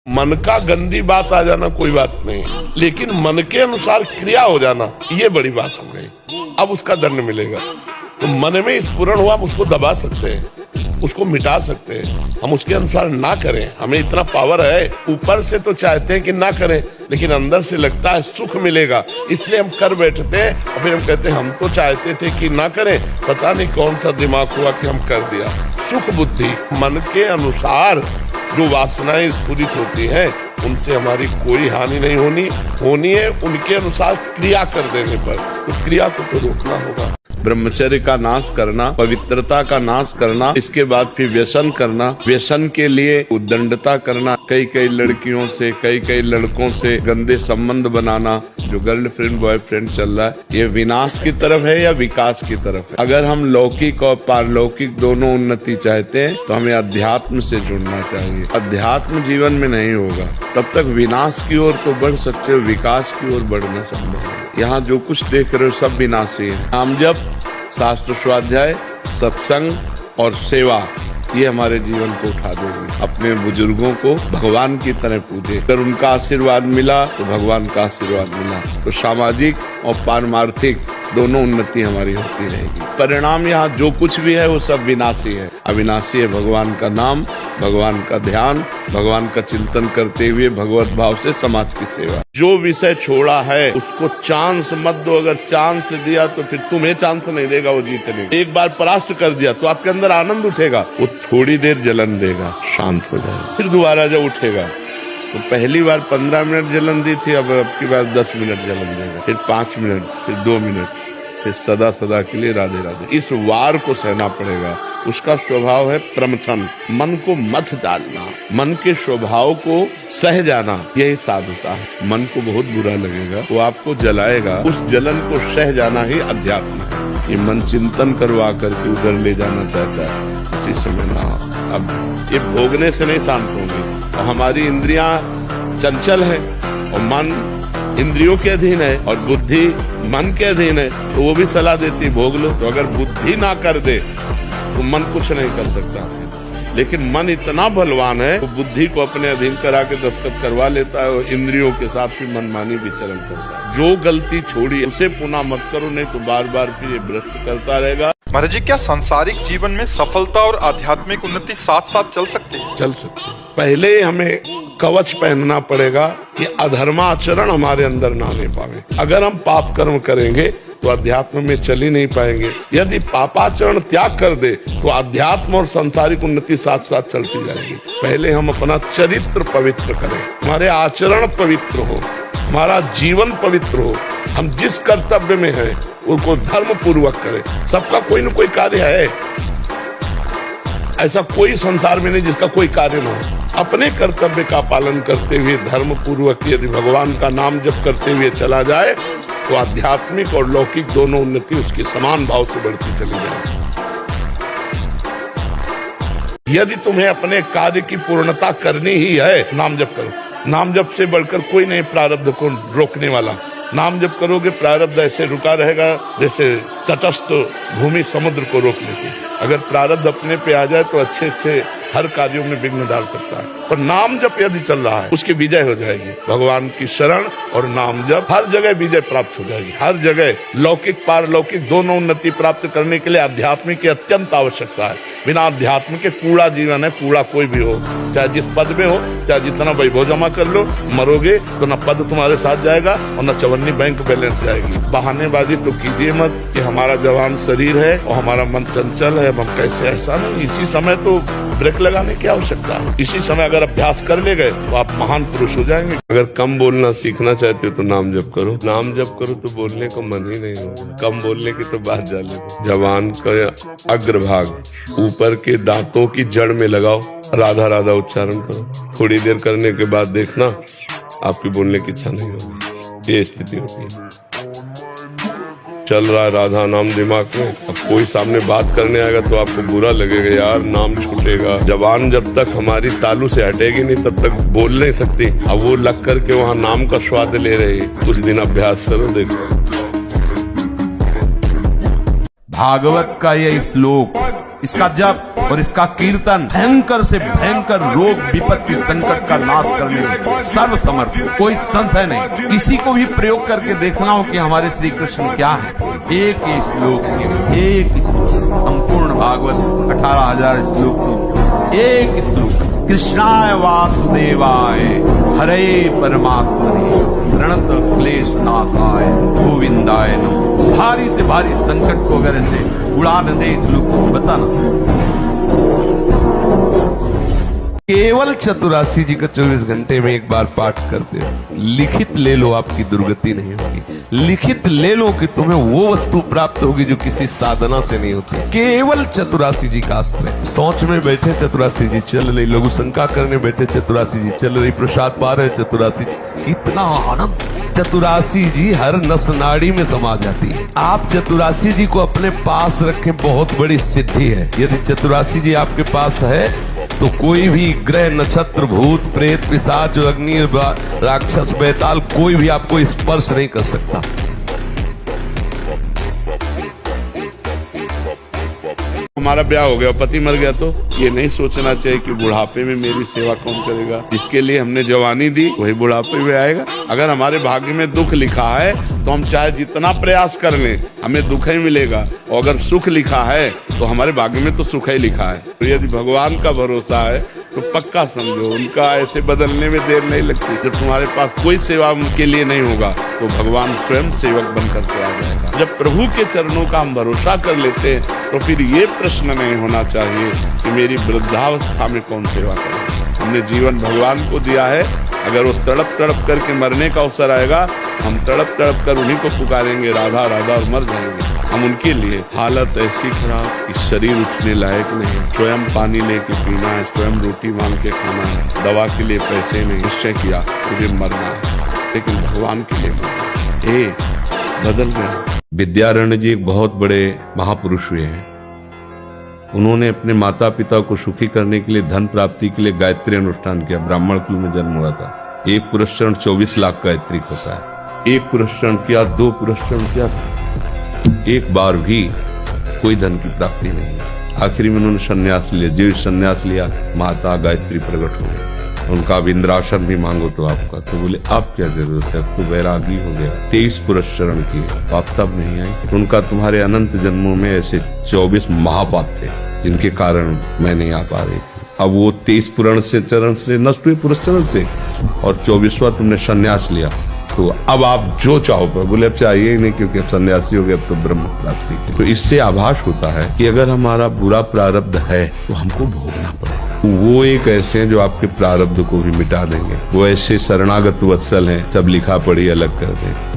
मन का गंदी बात आ जाना कोई बात नहीं, लेकिन मन के अनुसार क्रिया हो जाना ये बड़ी बात हो गई। अब उसका दंड मिलेगा। तो मन में स्फुरण हुआ, हम उसको दबा सकते हैं, उसको मिटा सकते हैं, हम उसके अनुसार ना करें। हमें इतना पावर है, ऊपर से तो चाहते हैं कि ना करें, लेकिन अंदर से लगता है सुख मिलेगा, इसलिए हम कर बैठते हैं। और फिर हम कहते हैं हम तो चाहते थे कि ना करें, पता नहीं कौन सा दिमाग हुआ कि हम कर दिया। सुख बुद्धि मन के अनुसार जो वासनाएं स्फुरित होती हैं, उनसे हमारी कोई हानि नहीं होनी है उनके अनुसार क्रिया कर देने पर। तो क्रिया को तो रोकना होगा। ब्रह्मचर्य का नाश करना, पवित्रता का नाश करना, इसके बाद फिर व्यसन करना, व्यसन के लिए उद्दंडता करना, कई लड़कियों से कई लड़कों से गंदे संबंध बनाना, जो गर्लफ्रेंड बॉयफ्रेंड चल रहा है, ये विनाश की तरफ है या विकास की तरफ है? अगर हम लौकिक और पारलौकिक दोनों उन्नति चाहते हैं तो हमें अध्यात्म से जुड़ना चाहिए। अध्यात्म जीवन में नहीं होगा तब तक विनाश की ओर तो बढ़ सकते हो, विकास की ओर बढ़ना संभव है। यहाँ जो कुछ देख रहे हो सब विनाशी है। नाम जप, शास्त्र स्वाध्याय, सत्संग और सेवा, ये हमारे जीवन को उठा देगी। अपने बुजुर्गों को भगवान की तरह पूजे, अगर उनका आशीर्वाद मिला तो भगवान का आशीर्वाद मिला, तो सामाजिक और पारमार्थिक दोनों उन्नति हमारी होती रहेगी। परिणाम यहाँ जो कुछ भी है वो सब विनाशी है। अविनाशी है भगवान का नाम, भगवान का ध्यान, भगवान का चिंतन करते हुए भगवत भाव से समाज की सेवा। जो विषय छोड़ा है उसको चांस मत दो। अगर चांस दिया तो फिर तुम्हें चांस नहीं देगा वो जीतने। एक बार परास्त कर दिया तो आपके अंदर आनंद उठेगा, वो थोड़ी देर जलन देगा, शांत हो जाएगा, फिर दोबारा जब उठेगा तो पहली बार 15 मिनट जलन दी थी, अब की बार 10 मिनट जलन देगा, फिर 5 मिनट, फिर 2 मिनट, फिर सदा के लिए राधे राधे। इस वार को सहना पड़ेगा। उसका स्वभाव है प्रमथन, मन को मत डालना, मन के स्वभाव को सह जाना, यही साधुता है। मन को बहुत बुरा लगेगा, वो आपको जलाएगा, उस जलन को सह जाना ही अध्यात्म है। ये मन चिंतन करवा करके उधर ले जाना चाहता है, उसी समय ना। अब ये भोगने से नहीं शांत होंगे, और हमारी इंद्रियां चंचल है और मन इंद्रियों के अधीन है और बुद्धि मन के अधीन है, तो वो भी सलाह देती भोग लो। तो अगर बुद्धि ना कर दे तो मन कुछ नहीं कर सकता, लेकिन मन इतना बलवान है, वो बुद्धि को अपने अधीन करा के दस्तखत करवा लेता है और इंद्रियों के साथ भी मनमानी विचरण करता है। जो गलती छोड़ी उसे पुनः मत करो, नहीं तो बार बार फिर ये भ्रष्ट करता रहेगा। महाराज जी, क्या सांसारिक जीवन में सफलता और आध्यात्मिक उन्नति साथ साथ चल सकती है? चल सकती है। पहले हमें कवच पहनना पड़ेगा कि अधर्माचरण हमारे अंदर ना आने पावे। अगर हम पाप कर्म करेंगे तो अध्यात्म में चल ही नहीं पाएंगे। यदि पापाचरण त्याग कर दे तो अध्यात्म और सांसारिक उन्नति साथ साथ चलती जाएगी। पहले हम अपना चरित्र पवित्र करें, हमारे आचरण पवित्र हो, हमारा जीवन पवित्र हो, हम जिस कर्तव्य में हैं उनको धर्म पूर्वक करें। सबका कोई न कोई कार्य है, ऐसा कोई संसार में नहीं जिसका कोई कार्य ना हो। अपने कर्तव्य का पालन करते हुए धर्म पूर्वक यदि भगवान का नाम जप करते हुए चला जाए तो आध्यात्मिक और लौकिक दोनों उन्नति उसके समान भाव से बढ़ती चली जाए। यदि तुम्हें अपने कार्य की पूर्णता करनी ही है, नाम जप करो। नाम जप से बढ़कर कोई नहीं प्रारब्ध को रोकने वाला। नाम जप करोगे प्रारब्ध ऐसे रुका रहेगा जैसे तटस्थ भूमि समुद्र को रोक लेती। अगर प्रारब्ध अपने पे आ जाए तो अच्छे हर कार्यों में विघ्न डाल सकता है, पर नाम जप यदि चल रहा है उसकी विजय हो जाएगी। भगवान की शरण और नाम जप हर जगह विजय प्राप्त हो जाएगी। हर जगह लौकिक पारलौकिक दोनों उन्नति प्राप्त करने के लिए आध्यात्म की अत्यंत आवश्यकता है। बिना अध्यात्म के कूड़ा जीवन है, कूड़ा कोई भी हो, चाहे जिस पद में हो, चाहे जितना वैभव जमा कर लो, मरोगे तो न पद तुम्हारे साथ जाएगा और न चवन्नी बैंक बैलेंस जाएगी। बहानेबाजी तो कीजिए मत कि हमारा जवान शरीर है और हमारा मन चंचल है, हम कैसे, ऐसा नहीं। इसी समय तो ब्रेक लगाने की आवश्यकता है। इसी समय अगर अभ्यास कर ले गए तो आप महान पुरुष हो जाएंगे। अगर कम बोलना सीखना चाहते हो तो नाम जप करो। नाम जप करो तो बोलने को मन ही नहीं होगा, कम बोलने की तो बात जाने दो। जवान का अग्रभाग ऊपर के दांतों की जड़ में लगाओ, राधा राधा उच्चारण करो। थोड़ी देर करने के बाद देखना आपकी बोलने की इच्छा नहीं होगी। ये स्थिति होती है। चल रहा है राधा नाम दिमाग में, अब कोई सामने बात करने आएगा तो आपको बुरा लगेगा, यार नाम छूटेगा। जबान जब तक हमारी तालू से हटेगी नहीं तब तक बोल नहीं सकती। अब वो लग करके वहाँ नाम का स्वाद ले रही। कुछ दिन अभ्यास करो, देखो। भागवत का यह श्लोक इसका जप और इसका कीर्तन भयंकर से भयंकर रोग विपत्ति संकट का नाश करने में सर्वसमर्थ। कोई संशय नहीं। किसी को भी प्रयोग करके देखना हो कि हमारे श्री कृष्ण क्या है, एक ही श्लोक के, एक ही श्लोक, संपूर्ण भागवत 18,000 श्लोक, एक श्लोक, कृष्णाय वासुदेवाय हरे परमात्मने प्रणत क्लेश नाशाय गोविंदाय नमः। भारी से भारी संकट को अगर ऐसे उड़ा न दे इस लोग को, बताना। केवल चतुरासी जी का 24 घंटे में एक बार पाठ करते हो, लिखित ले लो, आपकी दुर्गति नहीं होगी। लिखित ले लो कि तुम्हें वो वस्तु प्राप्त होगी जो किसी साधना से नहीं होती। केवल चतुरासी जी का अस्त्र है। सोच में बैठे चतुरासी जी चल रही, लघु शंका करने बैठे चतुरासी जी चल रही, प्रसाद पा रहे चतुरासी, कितना आनंद। चतुरासी जी हर नस नाड़ी में समा जाती है। आप चतुरासी जी को अपने पास रखें, बहुत बड़ी सिद्धि है। यदि चतुरासी जी आपके पास है तो कोई भी ग्रह नक्षत्र भूत प्रेत पिशाच अग्नि राक्षस बैताल कोई भी आपको स्पर्श नहीं कर सकता। हमारा ब्याह हो गया, पति मर गया, तो ये नहीं सोचना चाहिए कि बुढ़ापे में मेरी सेवा कौन करेगा। जिसके लिए हमने जवानी दी वही बुढ़ापे में आएगा। अगर हमारे भाग्य में दुख लिखा है तो हम चाहे जितना प्रयास कर लें हमें दुख ही मिलेगा, और अगर सुख लिखा है तो हमारे भाग्य में तो सुख ही लिखा है। तो यदि भगवान का भरोसा है तो पक्का समझो उनका ऐसे बदलने में देर नहीं लगती। जब तुम्हारे पास कोई सेवा उनके लिए नहीं होगा तो भगवान स्वयं सेवक बन करके आ जाएगा। जब प्रभु के चरणों का हम भरोसा कर लेते हैं तो फिर ये प्रश्न नहीं होना चाहिए कि मेरी वृद्धावस्था में कौन सेवा करे। हमने जीवन भगवान को दिया है, अगर वो तड़प तड़प करके मरने का अवसर आएगा, हम तड़प तड़प कर उन्हीं को पुकारेंगे राधा राधा और मर जाएंगे। हम उनके लिए हालत ऐसी खराब कि शरीर उठने लायक नहीं, स्वयं पानी लेके पीना है, स्वयं रोटी मांग के खाना है, दवा के लिए पैसे नहीं, निश्चय किया मुझे मरना है, लेकिन भगवान के लिए मरना। बदल गया। विद्यारण्य जी एक बहुत बड़े महापुरुष हुए हैं। उन्होंने अपने माता पिता को सुखी करने के लिए, धन प्राप्ति के लिए गायत्री अनुष्ठान किया। ब्राह्मण कुल में जन्म हुआ था। एक पुरस्करण 24 लाख गायत्री होता है। एक पुरस्करण किया, 2 पुरस्करण किया, एक बार भी कोई धन की प्राप्ति नहीं। आखिरी में उन्होंने संन्यास लिया। जीव संन्यास लिया, माता गायत्री प्रकट हो गई। उनका अब इंद्रासन भी मांगो तो आपका, तो बोले आप क्या जरूरत है, अब तो वैरागी हो गया। 23 पुरस्करण किए, आप तब नहीं आई। उनका तुम्हारे अनंत जन्मों में ऐसे 24 महापाप थे जिनके कारण मैं नहीं आ पा रही थी। अब वो 23 पुरण से चरण से नष्ट हुए पुरस्करण से, और 24वां तुमने संन्यास लिया, तो अब आप जो चाहो पर बोले अब चाहिए ही नहीं, क्योंकि अब सन्यासी हो गए, अब तो ब्रह्म प्राप्ति। तो इससे आभास होता है कि अगर हमारा बुरा प्रारब्ध है तो हमको भोगना पड़ेगा। वो एक ऐसे हैं जो आपके प्रारब्ध को भी मिटा देंगे। वो ऐसे शरणागत वत्सल हैं, सब लिखा पढ़ी अलग कर देंगे।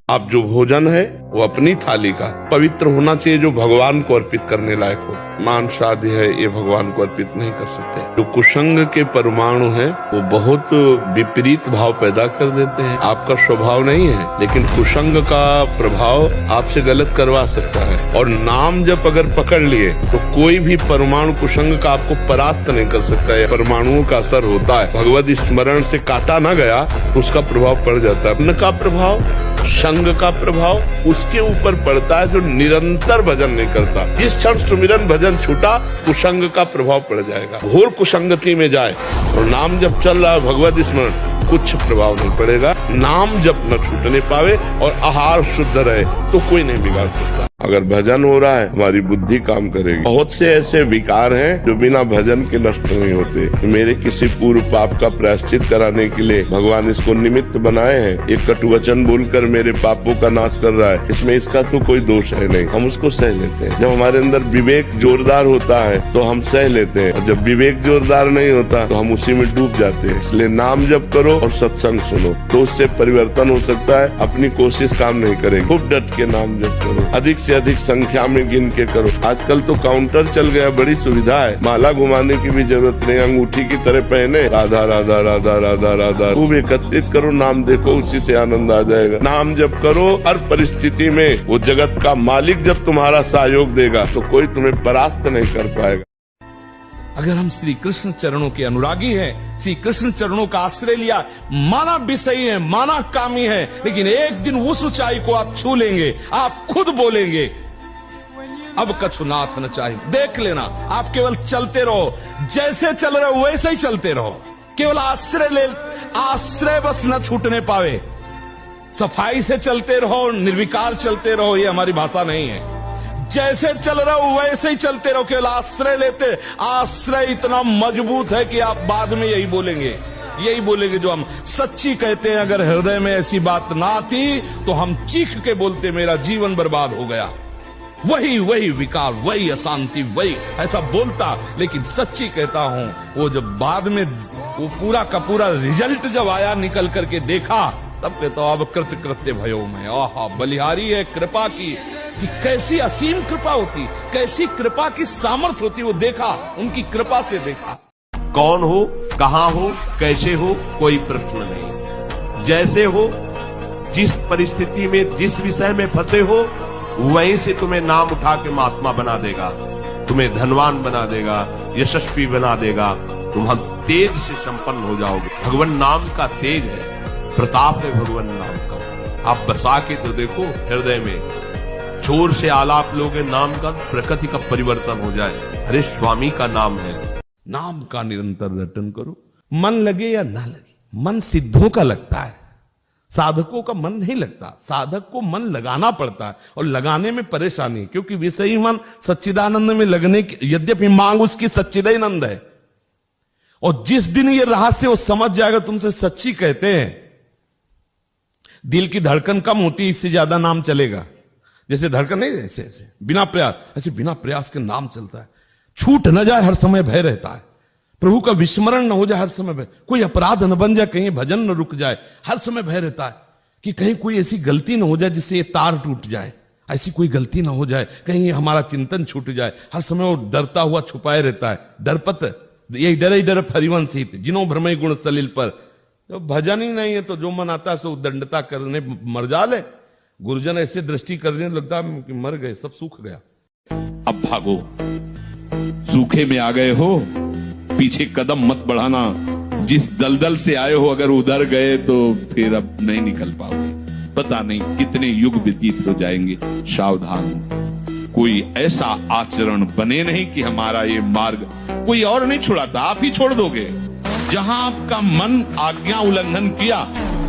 आप जो भोजन है वो अपनी थाली का पवित्र होना चाहिए, जो भगवान को अर्पित करने लायक हो। मांस आदि है ये भगवान को अर्पित नहीं कर सकते। जो कुसंग के परमाणु हैं वो बहुत विपरीत भाव पैदा कर देते हैं। आपका स्वभाव नहीं है, लेकिन कुसंग का प्रभाव आपसे गलत करवा सकता है। और नाम जब अगर पकड़ लिए तो कोई भी परमाणु कुसंग का आपको परास्त नहीं कर सकता है। परमाणुओं का असर होता है। भगवत स्मरण से काटा ना गया तो उसका प्रभाव पड़ जाता है। अन्न का प्रभाव, संग का प्रभाव उसके ऊपर पड़ता है जो निरंतर भजन नहीं करता। जिस क्षण सुमिरन भजन छूटा कुसंग का प्रभाव पड़ जाएगा। घोर कुसंगति में जाए और नाम जब चल रहा है भगवत स्मरण, कुछ प्रभाव नहीं पड़ेगा। नाम जब न छूटने पावे और आहार शुद्ध रहे तो कोई नहीं बिगाड़ सकता। अगर भजन हो रहा है हमारी बुद्धि काम करेगी। बहुत से ऐसे विकार हैं जो बिना भजन के नष्ट नहीं होते। मेरे किसी पूर्व पाप का प्रायश्चित कराने के लिए भगवान इसको निमित्त बनाए हैं। एक कटुवचन बोलकर मेरे पापों का नाश कर रहा है, इसमें इसका तो कोई दोष है नहीं, हम उसको सह लेते हैं। जब हमारे अंदर विवेक जोरदार होता है तो हम सह लेते हैं, और जब विवेक जोरदार नहीं होता तो हम उसी में डूब जाते हैं। इसलिए नाम जप करो और सत्संग सुनो तो उससे परिवर्तन हो सकता है। अपनी कोशिश काम नहीं करेगी। खूब डट के नाम जप करो, अधिक से अधिक संख्या में गिन के करो। आजकल तो काउंटर चल गया, बड़ी सुविधा है, माला घुमाने की भी जरूरत नहीं, अंगूठी की तरह पहने राधा राधा राधा राधा राधा खूब एकत्रित करो, नाम देखो, उसी से आनंद आ जाएगा। नाम जप करो, हर परिस्थिति में वो जगत का मालिक जब तुम्हारा सहयोग देगा तो कोई तुम्हें परास्त नहीं कर पाएगा। अगर हम श्री कृष्ण चरणों के अनुरागी हैं, श्री कृष्ण चरणों का आश्रय लिया, माना विषयी है, माना कामी है, लेकिन एक दिन उस ऊंचाई को आप छू लेंगे। आप खुद बोलेंगे अब कछु नाथ न चाहिए। देख लेना, आप केवल चलते रहो, जैसे चल रहे हो वैसे ही चलते रहो। केवल आश्रय बस न छूटने पावे। सफाई से चलते रहो, निर्विकार चलते रहो, ये हमारी भाषा नहीं है। जैसे चल रहे हो वैसे ही चलते रहो, केवल आश्रय लेते। आश्रय इतना मजबूत है कि आप बाद में यही बोलेंगे जो हम सच्ची कहते हैं। अगर हृदय में ऐसी बात ना थी तो हम चीख के बोलते मेरा जीवन बर्बाद हो गया। वही विकार, वही अशांति, वही ऐसा बोलता। लेकिन सच्ची कहता हूं, वो जब बाद में वो पूरा का पूरा रिजल्ट जब आया, निकल करके देखा, तब कहता हूं अब कृत्य भयो में। आहा, बलिहारी है कृपा की, कि कैसी असीम कृपा होती, कैसी कृपा की सामर्थ्य होती। वो देखा, उनकी कृपा से देखा। कौन हो, कहां हो, कैसे हो, कोई प्रश्न नहीं। जैसे हो, जिस परिस्थिति में, जिस विषय में फंसे हो, वहीं से तुम्हें नाम उठा के महात्मा बना देगा, तुम्हें धनवान बना देगा, यशस्वी बना देगा। तुम हम तेज से संपन्न हो जाओगे। भगवान नाम का तेज है, प्रताप है भगवान नाम का। आप बसा के तो देखो हृदय में, जोर से आलाप लोगे नाम का, प्रकृति का परिवर्तन हो जाए। अरे स्वामी का नाम है। नाम का निरंतर रटन करो, मन लगे या ना लगे। मन सिद्धों का लगता है, साधकों का मन नहीं लगता। साधक को मन लगाना पड़ता है, और लगाने में परेशानी, क्योंकि विषयी मन सच्चिदानंद में लगने की, यद्यपि मांग उसकी सच्चिदानंद है। और जिस दिन ये रहस्य वो समझ जाएगा, तुमसे सच्ची कहते हैं, दिल की धड़कन कम होती, इससे ज्यादा नाम चलेगा। जैसे धड़कन नहीं, ऐसे बिना प्रयास, ऐसे बिना प्रयास के नाम चलता है। छूट न जाए, हर समय भय रहता है। प्रभु का विस्मरण न हो जाए, हर समय भय। कोई अपराध न बन जाए, कहीं भजन न रुक जाए, हर समय भय रहता है कि कहीं कोई ऐसी गलती न हो जाए जिससे ये तार टूट जाए। ऐसी कोई गलती ना हो जाए, कहीं हमारा चिंतन छूट जाए। हर समय वो डरता हुआ छुपाए रहता है। डरपत यही डर फरिवंश हित, जिनो भ्रमय गुण सलिल पर। जब भजन ही नहीं है तो जो मन आता है सो दंडता करने मर जाले। गुरुजन ऐसे दृष्टि करने लगता है कि मर गए, सब सूख गया। अब भागो, सूखे में आ गए हो, पीछे कदम मत बढ़ाना। जिस दलदल से आए हो अगर उधर गए तो फिर अब नहीं निकल पाओगे। पता नहीं कितने युग व्यतीत हो जाएंगे। सावधान, कोई ऐसा आचरण बने नहीं कि हमारा ये मार्ग कोई और नहीं छुड़ाता, आप ही छोड़ दोगे। जहां आपका मन आज्ञा उल्लंघन किया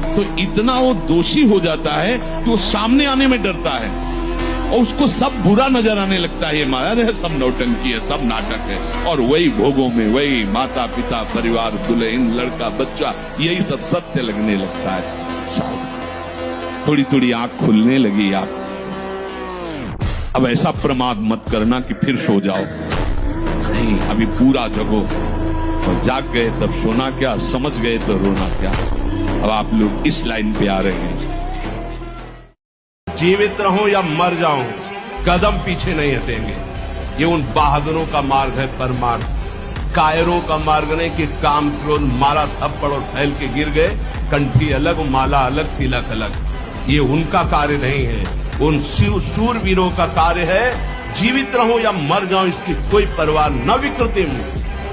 तो इतना वो दोषी हो जाता है कि वो सामने आने में डरता है और उसको सब बुरा नजर आने लगता है। ये माया है, सब नौटंकी है, सब नाटक है। और वही भोगों में वही माता पिता परिवार दुल्हन लड़का बच्चा यही सब सत्य लगने लगता है। थोड़ी थोड़ी आंख खुलने लगी आप। अब ऐसा प्रमाद मत करना कि फिर सो जाओ, नहीं, अभी पूरा जगो। और जाग गए तब सोना क्या, समझ गए तो रोना क्या। अब आप लोग इस लाइन पे आ रहे हैं। जीवित रहूं या मर जाऊं, कदम पीछे नहीं हटेंगे। ये उन बहादुरों का मार्ग है परमार्थ। कायरों का मार्ग नहीं कि काम क्रोध मारा थप्पड़ और फैल के गिर गए, कंठी अलग माला अलग तिलक अलग। ये उनका कार्य नहीं है, उन शूरवीरों का कार्य है। जीवित रहूं या मर जाऊं इसकी कोई परवाह न विकृति में,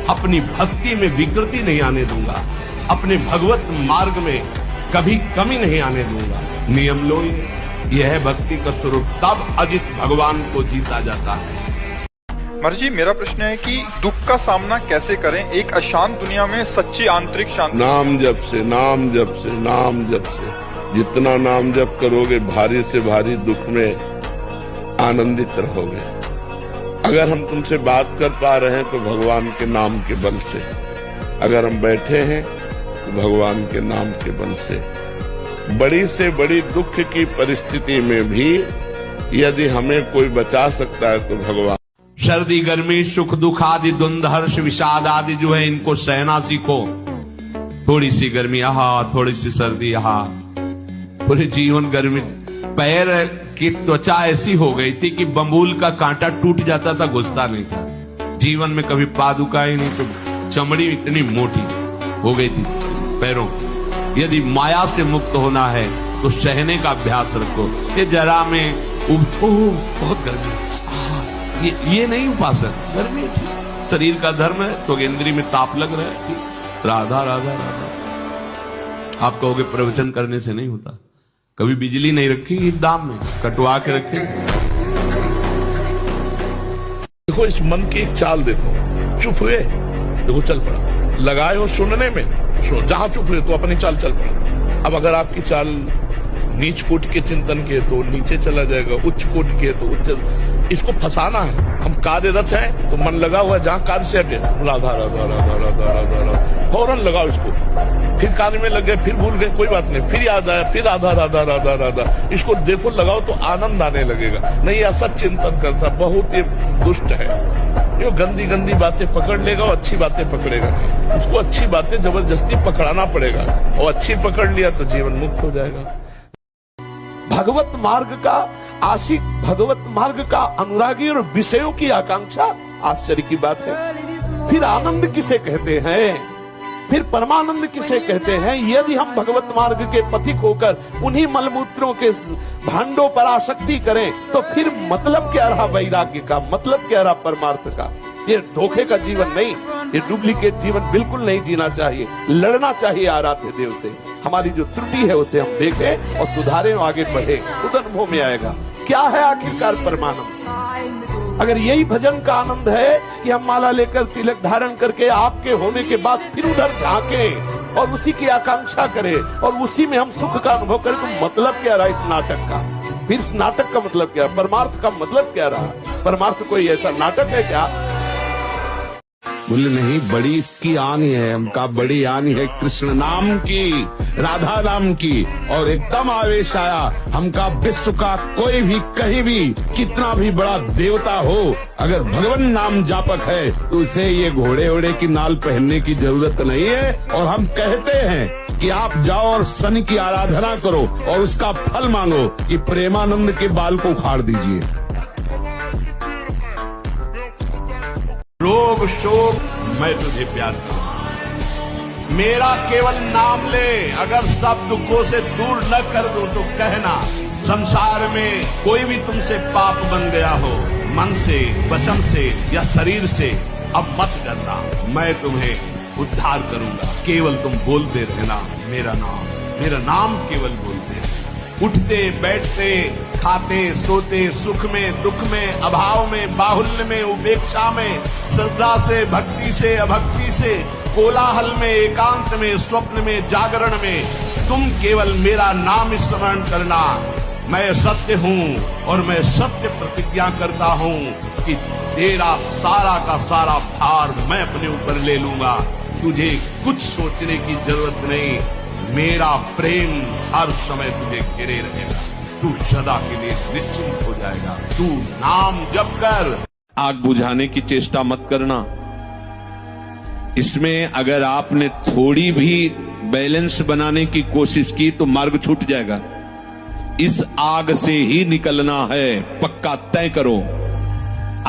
अपनी भक्ति में विकृति नहीं आने दूंगा, अपने भगवत मार्ग में कभी कमी नहीं आने दूंगा। नियम लो, यह है भक्ति का स्वरूप, तब अजित भगवान को जीता जाता है। महाराज जी, मेरा प्रश्न है कि दुख का सामना कैसे करें एक अशांत दुनिया में सच्ची आंतरिक शांति? नाम जप से, नाम जप से, नाम जप से। जितना नाम जप करोगे भारी से भारी दुख में आनंदित रहोगे। अगर हम तुमसे बात कर पा रहे हैं तो भगवान के नाम के बल से, अगर हम बैठे हैं तो भगवान के नाम के बल से। बड़ी से बड़ी दुख की परिस्थिति में भी यदि हमें कोई बचा सकता है तो भगवान। सर्दी गर्मी सुख दुख आदि द्वंद हर्ष विषाद आदि जो है इनको सहना सीखो। थोड़ी सी गर्मी यहाँ, थोड़ी सी सर्दी यहाँ, पूरे जीवन गर्मी। पैर की त्वचा ऐसी हो गई थी कि बंबूल का कांटा टूट जाता था, घुसता नहीं था। जीवन में कभी पादुका ही नहीं, तो चमड़ी इतनी मोटी हो गई थी पैरों की। यदि माया से मुक्त होना है तो सहने का अभ्यास रखो। ये जरा में बहुत गर्मी, ये नहीं उपासक, गर्मी शरीर का धर्म है। तो गेंद्री में ताप लग रहा है, राधा राधा राधा। आप कहोगे प्रवचन करने से नहीं होता। कभी बिजली नहीं रखी दाम में, कटवा के रखे। देखो इस मन की एक चाल देखो, चुप हुए देखो चल पड़ा, लगाए हो सुनने में, जहां चुप हुए तो अपनी चाल चल पड़ा। अब अगर आपकी चाल नीच कोटि के चिंतन की है तो नीचे चला जाएगा, उच्च कोटि की है तो उच्च। इसको फंसाना है। हम कार्यरत हैं तो मन लगा हुआ है, जहां कार्य से हटे राधा राधा राधा राधा राधा राधा फौरन लगाओ इसको। फिर कार्य में लग गए, फिर भूल गए, कोई बात नहीं, फिर याद आया, फिर राधा राधा राधा राधा। इसको देखो लगाओ तो आनंद आने लगेगा। नहीं ऐसा चिंतन करता, बहुत ही दुष्ट है। ये गंदी गंदी बातें पकड़ लेगा और अच्छी बातें पकड़ेगा नहीं। उसको अच्छी बातें जबरदस्ती पकड़ाना पड़ेगा, और अच्छी पकड़ लिया तो जीवन मुक्त हो जाएगा। भगवत मार्ग का आशिक, भगवत मार्ग का अनुरागी और विषयों की आकांक्षा आश्चर्य की बात है। फिर आनंद किसे कहते हैं, फिर परमानंद किसे कहते हैं? यदि हम भगवत मार्ग के पथिक होकर उन्हीं मलमूत्रों के भांडों पर आसक्ति करें तो फिर मतलब क्या रहा वैराग्य का, मतलब क्या रहा परमार्थ का? ये धोखे का जीवन नहीं, ये डुप्लीकेट जीवन बिल्कुल नहीं जीना चाहिए। लड़ना चाहिए आराध्य देव से। हमारी जो त्रुटि है उसे हम देखें और सुधारें और आगे बढ़े, खुद अनुभव में आएगा क्या है आखिरकार परमानंद। अगर यही भजन का आनंद है कि हम माला लेकर तिलक धारण करके आपके होने के बाद फिर उधर झांकें और उसी की आकांक्षा करें और उसी में हम सुख का अनुभव करें, तो मतलब क्या रहा इस नाटक का? फिर इस नाटक का मतलब क्या? परमार्थ का मतलब क्या रहा? परमार्थ कोई ऐसा नाटक है क्या? बोले नहीं, बड़ी इसकी आनी है, हमका बड़ी आनी है कृष्ण नाम की, राधा नाम की। और एकदम आवेश आया, हमका विश्व का कोई भी कहीं भी कितना भी बड़ा देवता हो, अगर भगवान नाम जापक है तो उसे ये घोड़े ओड़े की नाल पहनने की जरूरत नहीं है। और हम कहते हैं कि आप जाओ और शनि की आराधना करो और उसका फल मांगो कि प्रेमानंद के बाल को उखाड़ दीजिए। रोग शोक मैं तुझे प्यार करूं, मेरा केवल नाम ले, अगर सब दुखों से दूर न कर दो तो कहना। संसार में कोई भी तुमसे पाप बन गया हो, मन से, वचन से या शरीर से, अब मत डरना, मैं तुम्हें उद्धार करूंगा। केवल तुम बोलते रहना मेरा नाम केवल बोलते रहना। उठते बैठते, खाते सोते, सुख में दुख में, अभाव में बाहुल्य में, उपेक्षा में, श्रद्धा से भक्ति से अभक्ति से, कोलाहल में एकांत में, स्वप्न में जागरण में, तुम केवल मेरा नाम स्मरण करना। मैं सत्य हूं और मैं सत्य प्रतिज्ञा करता हूं कि तेरा सारा का सारा भार मैं अपने ऊपर ले लूंगा। तुझे कुछ सोचने की जरूरत नहीं, मेरा प्रेम हर समय तुझे घेरे रहेगा। तू सदा के लिए निश्चिंत हो जाएगा। तू नाम जप कर। आग बुझाने की चेष्टा मत करना। इसमें अगर आपने थोड़ी भी बैलेंस बनाने की कोशिश की तो मार्ग छूट जाएगा। इस आग से ही निकलना है, पक्का तय करो।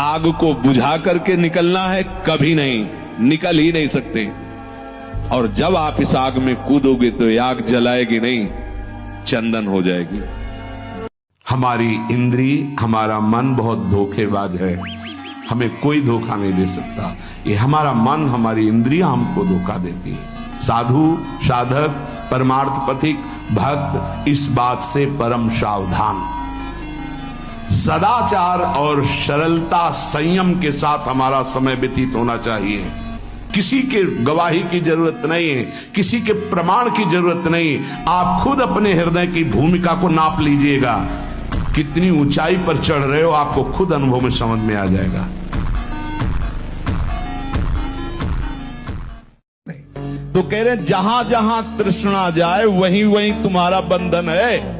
आग को बुझा करके निकलना है, कभी नहीं, निकल ही नहीं सकते। और जब आप इस आग में कूदोगे तो ये आग जलाएगी नहीं, चंदन हो जाएगी। हमारी इंद्री, हमारा मन बहुत धोखेबाज है, हमें कोई धोखा नहीं दे सकता। ये हमारा मन, हमारी इंद्रियां हमको धोखा देती है। साधु, साधक, परमार्थ पथिक, भक्त इस बात से परम सावधान। सदाचार और सरलता, संयम के साथ हमारा समय व्यतीत होना चाहिए। किसी के गवाही की जरूरत नहीं है, किसी के प्रमाण की जरूरत नहीं। आप खुद अपने हृदय की भूमिका को नाप लीजिएगा, कितनी ऊंचाई पर चढ़ रहे हो आपको खुद अनुभव में समझ में आ जाएगा। तो कह रहे जहां जहां तृष्णा जाए वहीं वहीं तुम्हारा बंधन है।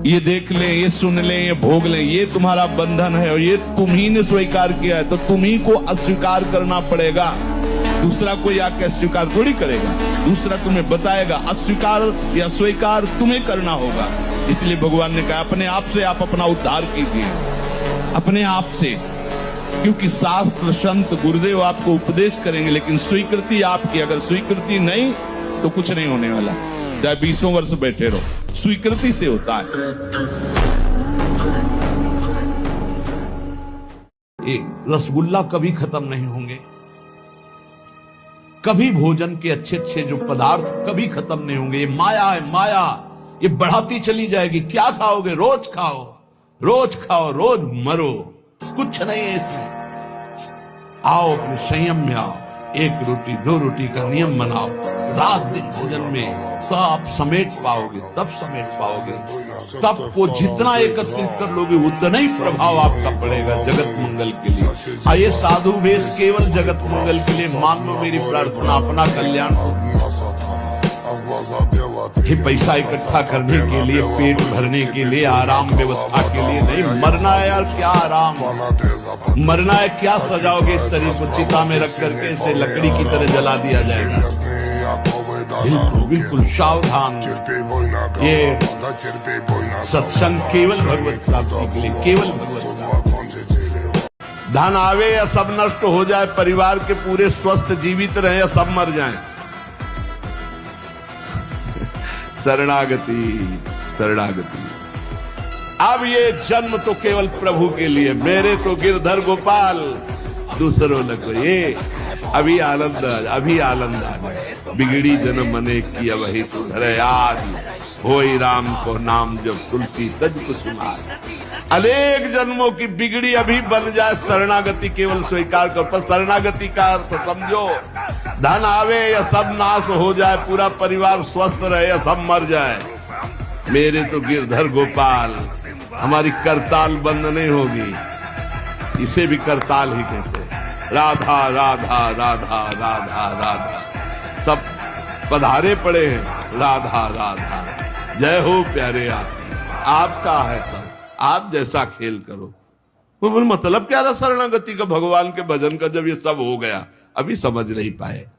ये देख ले, ये सुन ले, ये भोग ले, ये तुम्हारा बंधन है और ये तुम ही ने स्वीकार किया है, तो तुम ही को अस्वीकार करना पड़ेगा। दूसरा कोई आके अस्वीकार थोड़ी करेगा, दूसरा तुम्हें बताएगा। अस्वीकार या स्वीकार तुम्हें करना होगा। इसलिए भगवान ने कहा अपने आप से आप अपना उद्धार कीजिए, अपने आप से। क्योंकि शास्त्र, संत, गुरुदेव आपको उपदेश करेंगे, लेकिन स्वीकृति आपकी। अगर स्वीकृति नहीं तो कुछ नहीं होने वाला, चाहे 20 वर्ष बैठे रहो, स्वीकृति से होता है। ये रसगुल्ला कभी खत्म नहीं होंगे, कभी भोजन के अच्छे अच्छे जो पदार्थ कभी खत्म नहीं होंगे। ये माया है, माया ये बढ़ाती चली जाएगी। क्या खाओगे? रोज खाओ, रोज खाओ, रोज मरो। कुछ नहीं है इसमें। आओ अपने संयम में आओ, एक रोटी दो रोटी का नियम बनाओ, रात दिन भोजन में तो आप समेट पाओगे, तब समेट पाओगे, तब को जितना एकत्रित कर लोगे उतना ही प्रभाव आपका पड़ेगा जगत मंगल के लिए। आइए साधु वेश केवल जगत मंगल के लिए, मान लो मेरी प्रार्थना, अपना कल्याण हो। ये पैसा इकट्ठा करने के लिए, पेट भरने के लिए, आराम व्यवस्था के लिए नहीं, मरना है यार, क्या आराम, मरना है, क्या सजाओगे इस शरीर को, चिता में रख करके इसे लकड़ी की तरह जला दिया जाएगा। बिल्कुल बिल्कुल सावधान। ये सत्संग केवल भगवत प्राप्ति के लिए, केवल भगवत प्राप्ति। धन आवे या सब नष्ट हो जाए, परिवार के पूरे स्वस्थ जीवित रहे या सब मर जाएं, शरणागति शरणागति। अब ये जन्म तो केवल प्रभु के लिए, मेरे तो गिरधर गोपाल, दूसरों न को। ये अभी आनंद, अभी आनंद आ गया। बिगड़ी जन्म अनेक की वही सुधरे आज, होई राम को नाम जब तुलसी तज कुसुमार। अनेक जन्मों की बिगड़ी अभी बन जाए, शरणागति केवल स्वीकार कर। पर शरणागति का अर्थ समझो, धन आवे या सब नाश हो जाए, पूरा परिवार स्वस्थ रहे या सब मर जाए, मेरे तो गिरधर गोपाल, हमारी करताल बंद नहीं होगी। इसे भी करताल ही कहते हैं। राधा राधा राधा राधा राधा, सब पधारे पड़े हैं, राधा राधा। जय हो प्यारे आपका है सब, आप जैसा खेल करो। वो मतलब क्या था शरणागति का, भगवान के भजन का, जब ये सब हो गया, अभी समझ नहीं पाए।